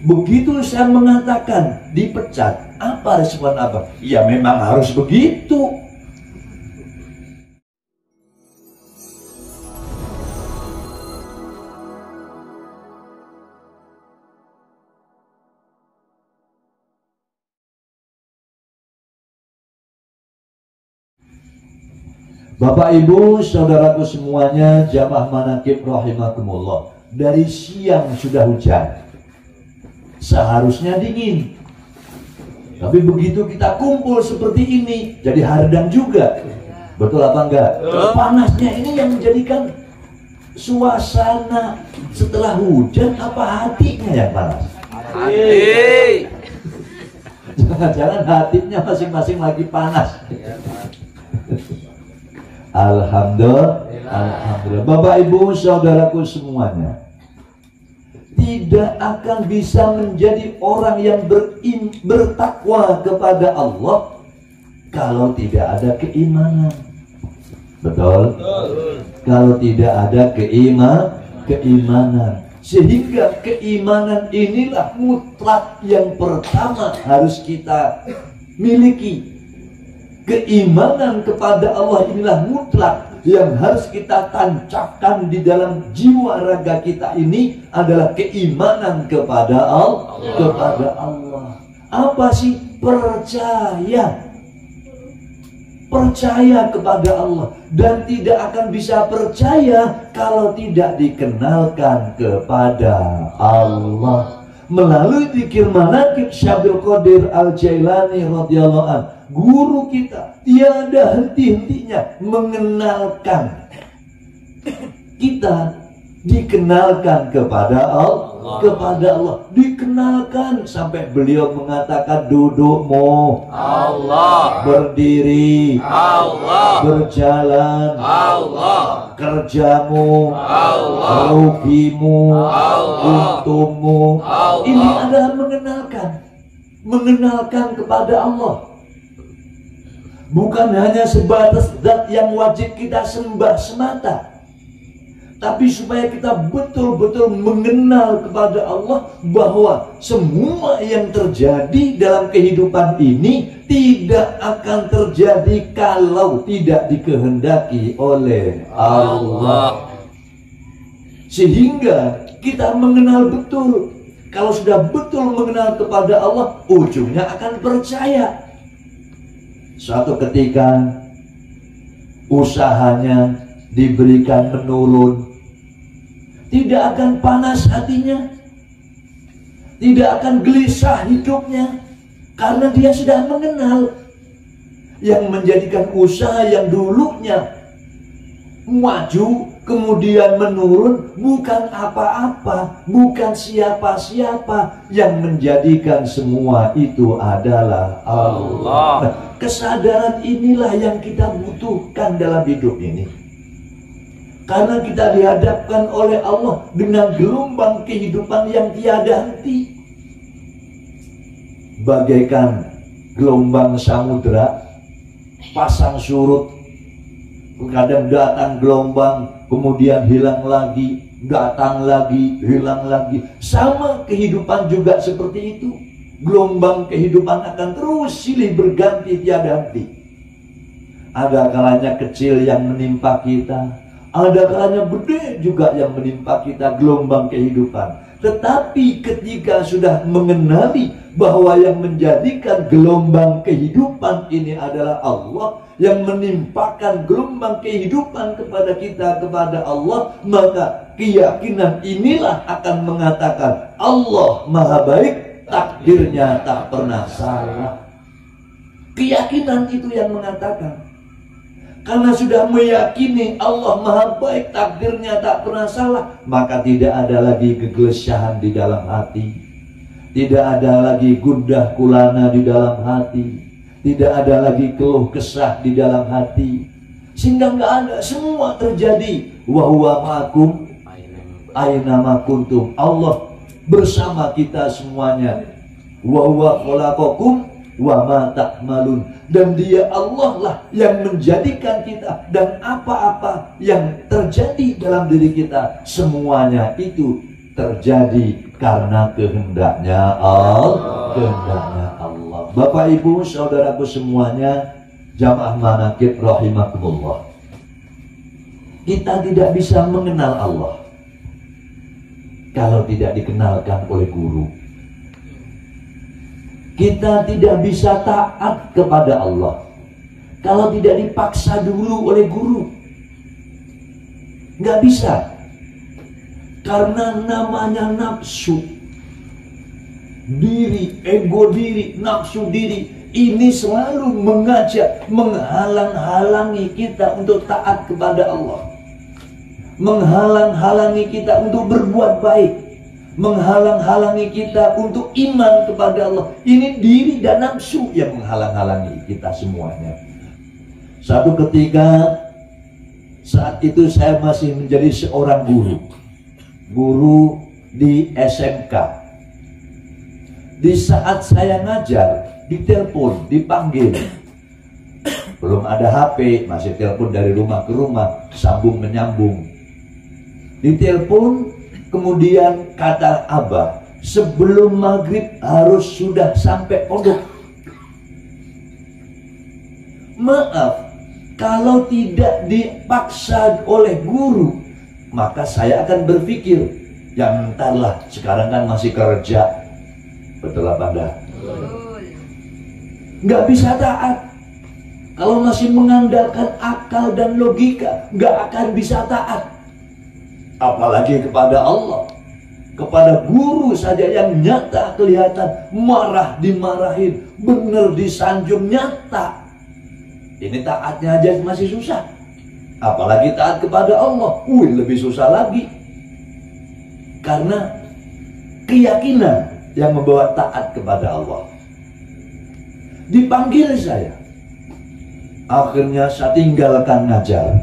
Begitu saya mengatakan dipecat, apa respon Abang? Ya memang harus begitu. Bapak Ibu, saudaraku semuanya, jamaah manaqib rahimakumullah. Dari siang sudah hujan. Seharusnya dingin. Tapi begitu kita kumpul seperti ini, jadi hardang juga. Betul apa enggak? Panasnya ini yang menjadikan suasana setelah hujan, apa hatinya yang panas? Hati. Jangan-jangan hatinya masing-masing lagi panas. Alhamdulillah, alhamdulillah. Bapak Ibu saudaraku semuanya, tidak akan bisa menjadi orang yang bertakwa kepada Allah kalau tidak ada keimanan. Betul? Kalau tidak ada keimanan. Sehingga keimanan inilah mutlak yang pertama harus kita miliki. Keimanan kepada Allah inilah mutlak yang harus kita tancapkan di dalam jiwa raga kita. Ini adalah keimanan kepada Allah. Apa sih? Percaya kepada Allah. Dan tidak akan bisa percaya kalau tidak dikenalkan kepada Allah. Melalui zikir manaqib Syekh Abdul Qadir Al-Jailani radhiyallahu anhu, guru kita tiada henti-hentinya mengenalkan kita, dikenalkan kepada Allah, dikenalkan sampai beliau mengatakan dudukmu Allah, berdiri Allah, berjalan Allah, kerjamu Allah, rugimu Allah, untungmu. Allah. Ini adalah mengenalkan kepada Allah. Bukan hanya sebatas zat yang wajib kita sembah semata, tapi supaya kita betul-betul mengenal kepada Allah bahwa semua yang terjadi dalam kehidupan ini tidak akan terjadi kalau tidak dikehendaki oleh Allah. Sehingga kita mengenal betul. Kalau sudah betul mengenal kepada Allah, ujungnya akan percaya. Suatu ketika usahanya diberikan menurun, tidak akan panas hatinya, tidak akan gelisah hidupnya, karena dia sudah mengenal. Yang menjadikan usaha yang dulunya maju kemudian menurun bukan apa-apa, bukan siapa-siapa. Yang menjadikan semua itu adalah Allah. Nah, kesadaran inilah yang kita butuhkan dalam hidup ini. Karena kita dihadapkan oleh Allah dengan gelombang kehidupan yang tiada henti. Bagaikan gelombang samudera, pasang surut. Kadang datang gelombang, kemudian hilang lagi, datang lagi, hilang lagi. Sama kehidupan juga seperti itu. Gelombang kehidupan akan terus silih berganti tiada henti. Ada kalanya kecil yang menimpa kita, ada kalanya gede juga yang menimpa kita, gelombang kehidupan. Tetapi ketika sudah mengenali bahwa yang menjadikan gelombang kehidupan ini adalah Allah, yang menimpakan gelombang kehidupan kepada kita, kepada Allah, maka keyakinan inilah akan mengatakan Allah Maha Baik, takdirnya tak pernah salah. Keyakinan itu yang mengatakan. Karena sudah meyakini Allah Maha Baik, takdirnya tak pernah salah, maka tidak ada lagi kegelisahan di dalam hati, tidak ada lagi gundah gulana di dalam hati, tidak ada lagi keluh kesah di dalam hati, sehingga nggak ada, semua terjadi. Wa huwa ma'akum aina ma kuntum. Allah bersama kita semuanya. Wa huwa khalaqakum wa ma ta'malun. Dan dia Allah lah yang menjadikan kita, dan apa-apa yang terjadi dalam diri kita semuanya itu terjadi karena kehendaknya Allah. Bapak Ibu saudaraku semuanya, jamaah manaqib rahimakumullah. Kita tidak bisa mengenal Allah kalau tidak dikenalkan oleh guru. Kita tidak bisa taat kepada Allah kalau tidak dipaksa dulu oleh guru. Nggak bisa. Karena namanya nafsu diri, ego diri, nafsu diri, ini selalu mengajak, menghalang-halangi kita untuk taat kepada Allah, menghalang-halangi kita untuk berbuat baik, menghalang-halangi kita untuk iman kepada Allah. Ini diri dan nafsu yang menghalang-halangi kita semuanya. Satu ketika, saat itu saya masih menjadi seorang guru di SMK. Di saat saya ngajar, ditelepon, dipanggil. Belum ada HP, masih telepon dari rumah ke rumah, sambung menyambung. Ditelepon, kemudian kata Abah, sebelum maghrib harus sudah sampai pondok. Maaf, kalau tidak dipaksa oleh guru, maka saya akan berpikir, ya entarlah, sekarang kan masih kerja. Betul apa enggak? Nggak bisa taat. Kalau masih mengandalkan akal dan logika, nggak akan bisa taat. Apalagi kepada Allah. Kepada guru saja yang nyata kelihatan, marah dimarahin, benar disanjung nyata. Ini taatnya aja masih susah. Apalagi taat kepada Allah, lebih susah lagi. Karena keyakinan yang membawa taat kepada Allah. Dipanggil saya. Akhirnya saya tinggalkan ngajar.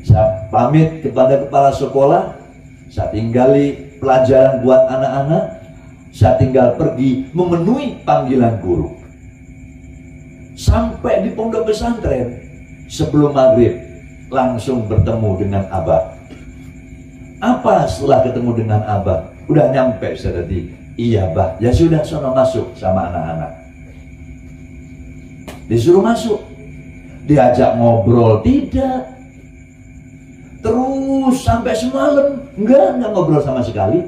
Saya pamit kepada kepala sekolah. Saya tinggali pelajaran buat anak-anak. Saya tinggal pergi memenuhi panggilan guru. Sampai di pondok pesantren, sebelum maghrib langsung bertemu dengan Abah. Apa setelah ketemu dengan Abah? Udah nyampe tadi. Iya Bah, ya sudah sono masuk sama anak-anak. Disuruh masuk, diajak ngobrol, tidak. Terus sampai semalam enggak ngobrol sama sekali.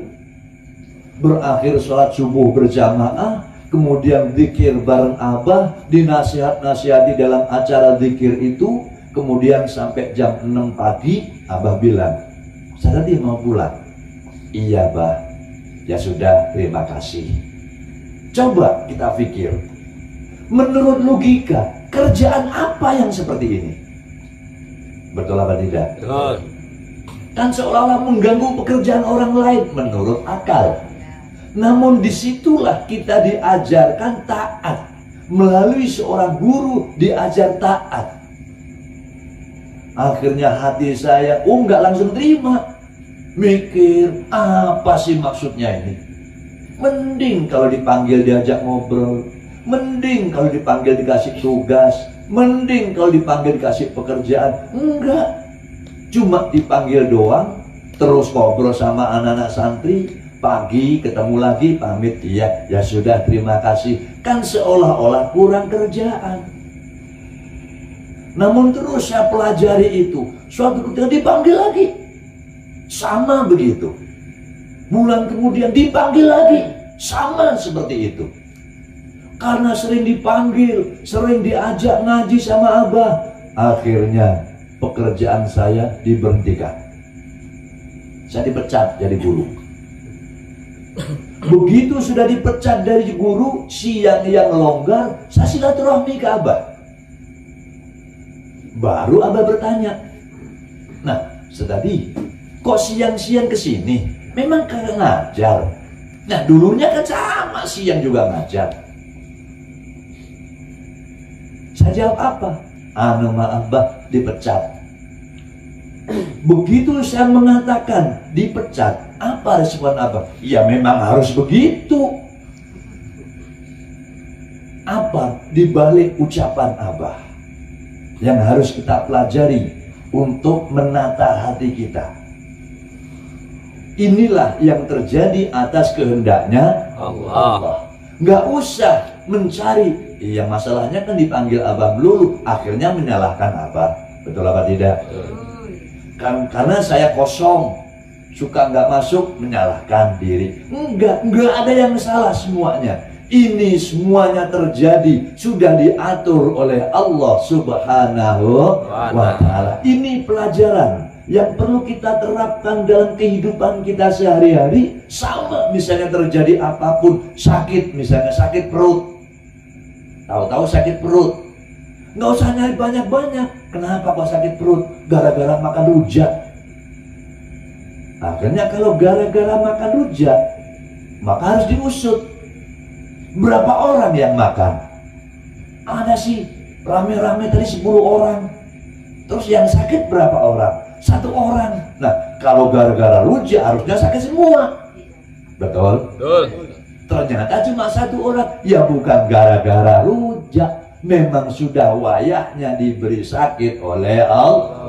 Berakhir sholat subuh berjamaah, kemudian zikir bareng Abah, dinasihat-nasihati dalam acara zikir itu. Kemudian sampai jam 6 pagi Abah bilang, saya tadi mau pulang. Iya Bah, ya sudah, terima kasih. Coba kita pikir, menurut logika, kerjaan apa yang seperti ini? Betul apa tidak? Betul. Kan seolah-olah mengganggu pekerjaan orang lain menurut akal. Namun disitulah kita diajarkan taat. Melalui seorang guru diajar taat. Akhirnya hati saya, nggak langsung terima. Mikir, apa sih maksudnya ini? Mending kalau dipanggil diajak ngobrol, mending kalau dipanggil dikasih tugas, mending kalau dipanggil dikasih pekerjaan. Enggak, cuma dipanggil doang, terus ngobrol sama anak-anak santri, pagi ketemu lagi, pamit, iya, ya sudah, terima kasih. Kan seolah-olah kurang kerjaan. Namun terus saya pelajari itu, suatu ketika dipanggil lagi, sama begitu. Bulan kemudian dipanggil lagi, sama seperti itu. Karena sering dipanggil, sering diajak ngaji sama Abah, akhirnya pekerjaan saya diberhentikan. Saya dipecat jadi guru. Begitu sudah dipecat dari guru, siang yang longgar, saya silaturahmi ke Abah. Baru Abah bertanya, nah setadi kok siang-siang kesini? Memang kagak ngajar? Nah dulunya kan sama, siang juga ngajar. Saya jawab apa? Maaf Bah, dipecat. Begitu saya mengatakan dipecat, apa respon Abah? Ya memang harus begitu. Apa dibalik ucapan Abah yang harus kita pelajari untuk menata hati kita? Inilah yang terjadi atas kehendaknya Allah. Nggak usah mencari. Yang masalahnya kan dipanggil abang lulu, akhirnya menyalahkan abah. Betul apa tidak? Karena saya kosong, suka nggak masuk, menyalahkan diri. Enggak ada yang salah semuanya. Ini semuanya terjadi, sudah diatur oleh Allah Subhanahu wa Ta'ala. Ini pelajaran yang perlu kita terapkan dalam kehidupan kita sehari-hari. Sama misalnya terjadi apapun, sakit, misalnya sakit perut, tahu-tahu sakit perut, nggak usah nyari banyak-banyak. Kenapa kok sakit perut? Gara-gara makan rujak. Akhirnya kalau gara-gara makan rujak, maka harus diusut. Berapa orang yang makan? Ada sih rame-rame tadi 10 orang. Terus yang sakit berapa orang? 1 orang. Nah, kalau gara-gara rujak harusnya sakit semua. Betul? Betul. Ternyata cuma 1 orang. Ya bukan gara-gara rujak, memang sudah wayahnya diberi sakit oleh Allah.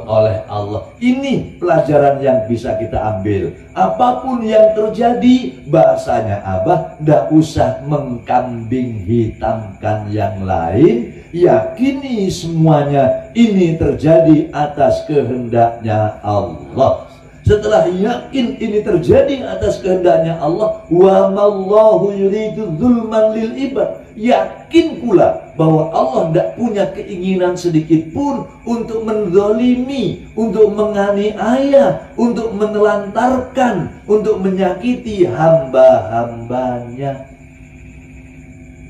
Ini pelajaran yang bisa kita ambil. Apapun yang terjadi, bahasanya abah, ndak usah mengkambing hitamkan yang lain. Yakini semuanya ini terjadi atas kehendaknya Allah. Setelah yakin ini terjadi atas kehendaknya Allah, wa mallahu yuridu dzulman lil ibad, yakin pula bahwa Allah tidak punya keinginan sedikit pun untuk menzalimi, untuk menganiaya, untuk menelantarkan, untuk menyakiti hamba-hambanya.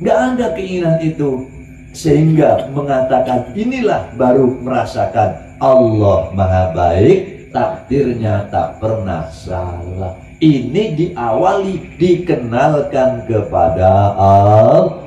Nggak ada keinginan itu. Sehingga mengatakan inilah baru merasakan Allah Maha Baik, takdirnya tak pernah salah. Ini diawali, dikenalkan kepada Allah.